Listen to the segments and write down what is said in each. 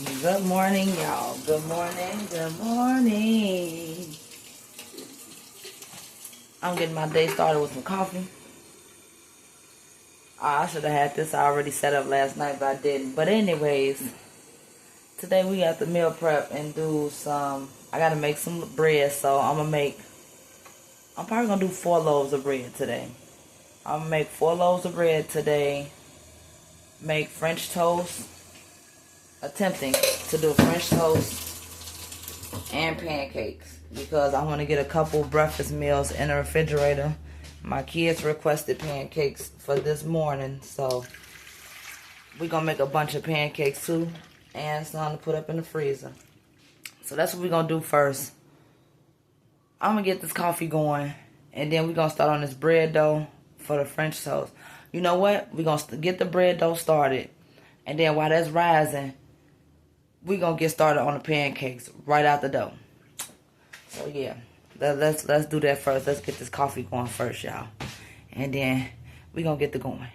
Good morning, y'all. Good morning. Good morning. I'm getting my day started with some coffee. I should have had this already set up last night, but I didn't. But anyways, today we got the meal prep and do some. I gotta make some bread, so I'm probably gonna do 4 loaves of bread today. I'm gonna make 4 loaves of bread today. Make French toast. Attempting to do French toast and pancakes because I want to get a couple breakfast meals in the refrigerator. My kids requested pancakes for this morning, so we're gonna make a bunch of pancakes too and some to put up in the freezer. So that's what we're gonna do first. I'm gonna get this coffee going, and then we're gonna start on this bread dough for the French toast. You know what? We're gonna get the bread dough started, and then while that's rising, we're going to get started on the pancakes right out the dough. So, yeah. Let's do that first. Let's get this coffee going first, y'all. And then we're going to get to going.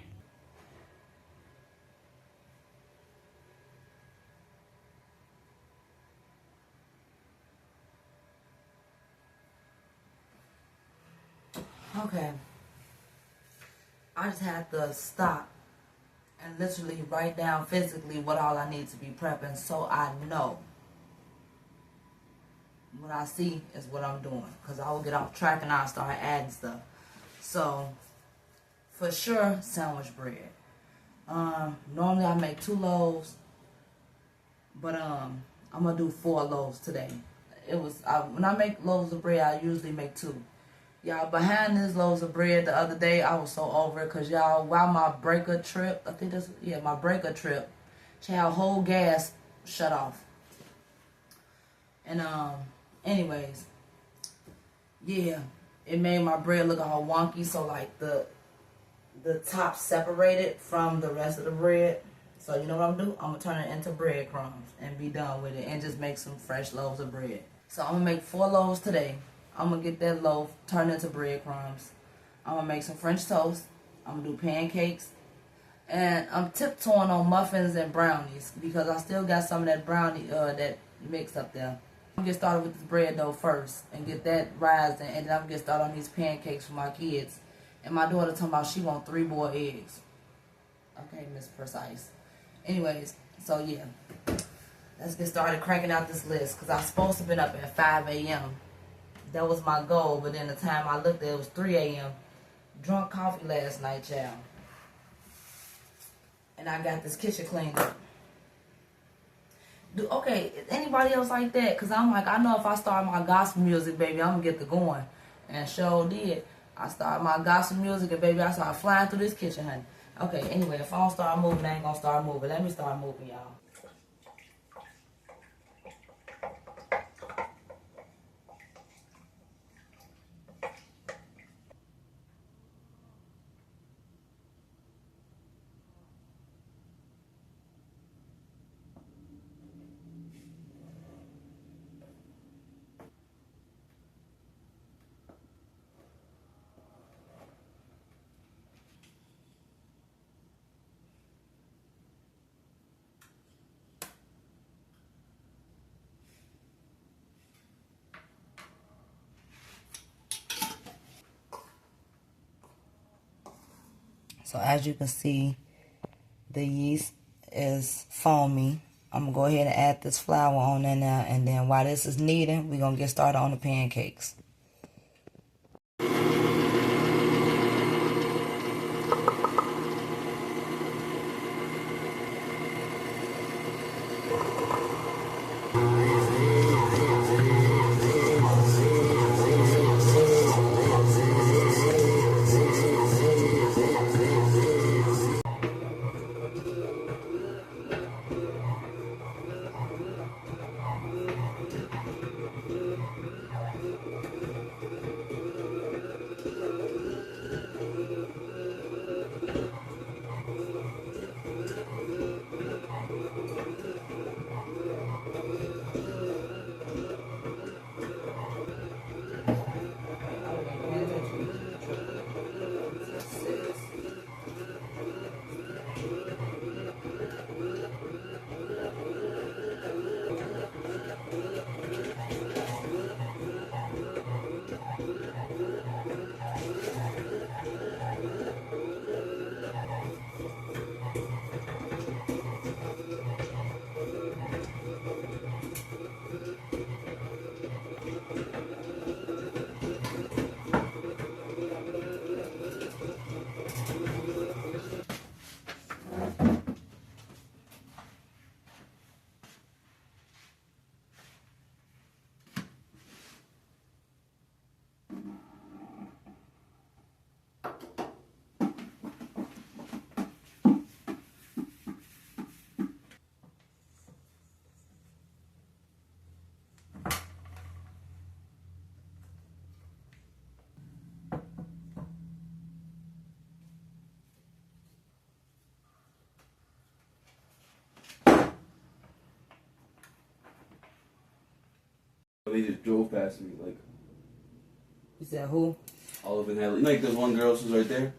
Okay. I just had to stop and literally write down physically what all I need to be prepping so I know what I see is what I'm doing, because I will get off track and I'll start adding stuff. So for sure, sandwich bread. Normally I make 2 loaves, but I'm gonna do 4 loaves today. When I make loaves of bread, I usually make 2. Y'all, behind these loaves of bread the other day, I was so over it because, y'all, while my breaker trip, my breaker trip, child, whole gas shut off. And, anyways, yeah, it made my bread look all wonky, so, like, the top separated from the rest of the bread. So, you know what I'm going to do? I'm going to turn it into breadcrumbs and be done with it and just make some fresh loaves of bread. So, I'm going to make 4 loaves today. I'm going to get that loaf turned into breadcrumbs. I'm going to make some French toast. I'm going to do pancakes. And I'm tiptoeing on muffins and brownies because I still got some of that brownie, that mix up there. I'm going to get started with this bread dough first and get that rising. And then I'm going to get started on these pancakes for my kids. And my daughter talking about she wants 3 boiled eggs. Okay, Miss Precise. Anyways, so yeah. Let's get started cracking out this list because I was supposed to have been up at 5 a.m. That was my goal, but then the time I looked at it was 3 a.m. Drunk coffee last night, child. And I got this kitchen cleaned up. Okay, is anybody else like that? Because I'm like, I know if I start my gospel music, baby, I'm going to get the going. And sure did. I started my gospel music, and baby, I started flying through this kitchen, honey. Okay, anyway, if I don't start moving, I ain't going to start moving. Let me start moving, y'all. So as you can see, the yeast is foamy. I'm going to go ahead and add this flour on in there. And then while this is kneading, we're going to get started on the pancakes. just drove past me. Like, you said who? Olive and Hadley. Like, there's one girl who's right there.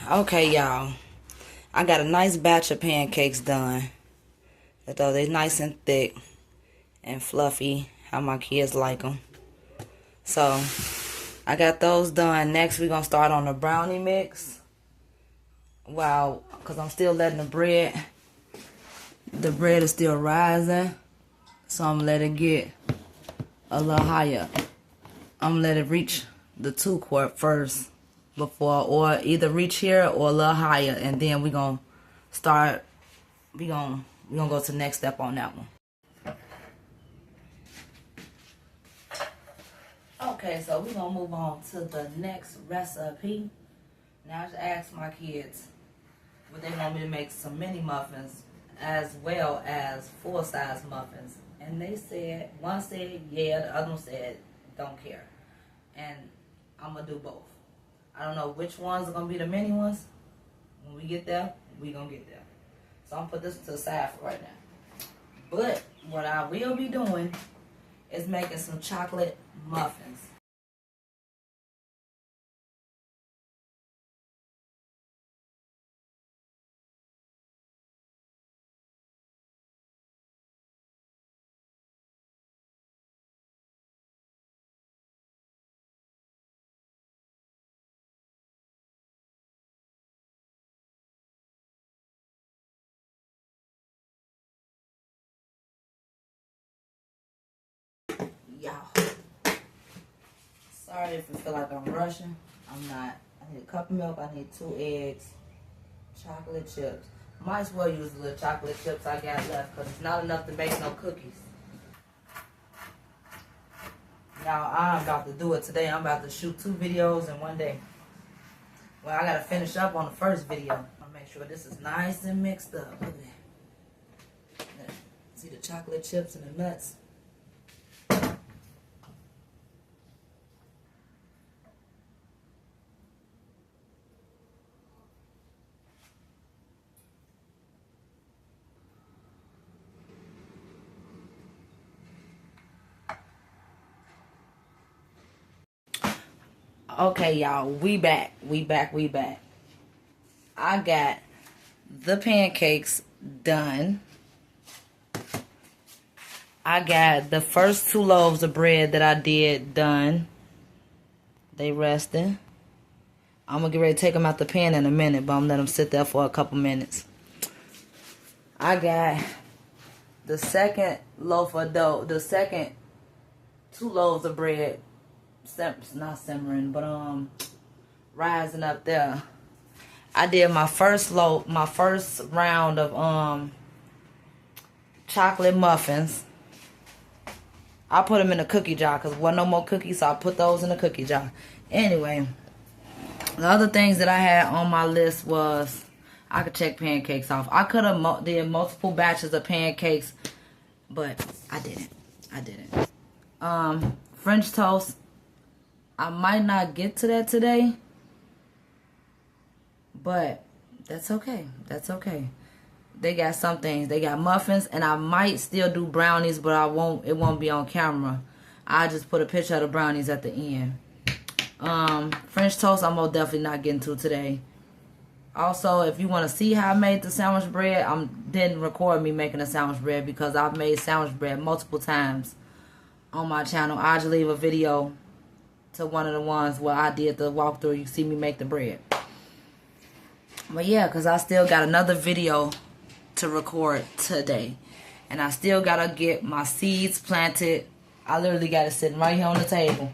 Okay, y'all. I got a nice batch of pancakes done. Though they're nice and thick and fluffy, how my kids like them. So, I got those done. Next, we're going to start on the brownie mix. Wow, because I'm still letting the bread is still rising. So, I'm going to let it get a little higher. I'm going to let it reach the 2 quart first. Before, or either reach here or a little higher, and then we're gonna start. We're gonna go to the next step on that one. Okay, so we're gonna move on to the next recipe. Now I just asked my kids would they want me to make some mini muffins as well as full-size muffins, and they said, one said yeah, the other one said don't care, and I'm gonna do both. I don't know which ones are going to be the mini ones. When we get there, we going to get there. So I'm going to put this to the side for right now. But what I will be doing is making some chocolate muffins. Y'all, sorry if you feel like I'm rushing. I'm not. I need a cup of milk. I need 2 eggs, chocolate chips. Might as well use the little chocolate chips I got left because it's not enough to make no cookies. Now I'm about to do it today. I'm about to shoot 2 videos in one day. Well, I gotta finish up on the first video. I'll make sure this is nice and mixed up. Look at that. See the chocolate chips and the nuts. Okay, y'all, we back. I got the pancakes done. I got the first 2 loaves of bread that I did done. They resting. I'm going to get ready to take them out the pan in a minute, but I'm going to let them sit there for a couple minutes. I got the second loaf of dough, the second 2 loaves of bread. Not simmering, but rising up there. I did my first round of chocolate muffins. I put them in a cookie jar because there wasn't no more cookies, so I put those in a cookie jar. Anyway, the other things that I had on my list was I could check pancakes off. I could have did multiple batches of pancakes, but I didn't. French toast. I might not get to that today, but that's okay. They got some things. They got muffins, and I might still do brownies, but it won't be on camera. I just put a picture of the brownies at the end. French toast, I'm most definitely not getting to today. Also, if you want to see how I made the sandwich bread, I didn't record me making the sandwich bread because I've made sandwich bread multiple times on my channel. I'll just leave a video to one of the ones where I did the walkthrough. You see me make the bread. But yeah, because I still got another video to record today. And I still got to get my seeds planted. I literally got it sitting right here on the table.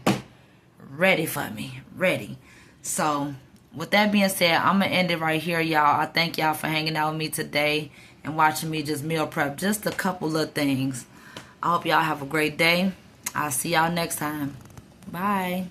Ready for me. Ready. So, with that being said, I'm going to end it right here, y'all. I thank y'all for hanging out with me today and watching me just meal prep. Just a couple of things. I hope y'all have a great day. I'll see y'all next time. Bye.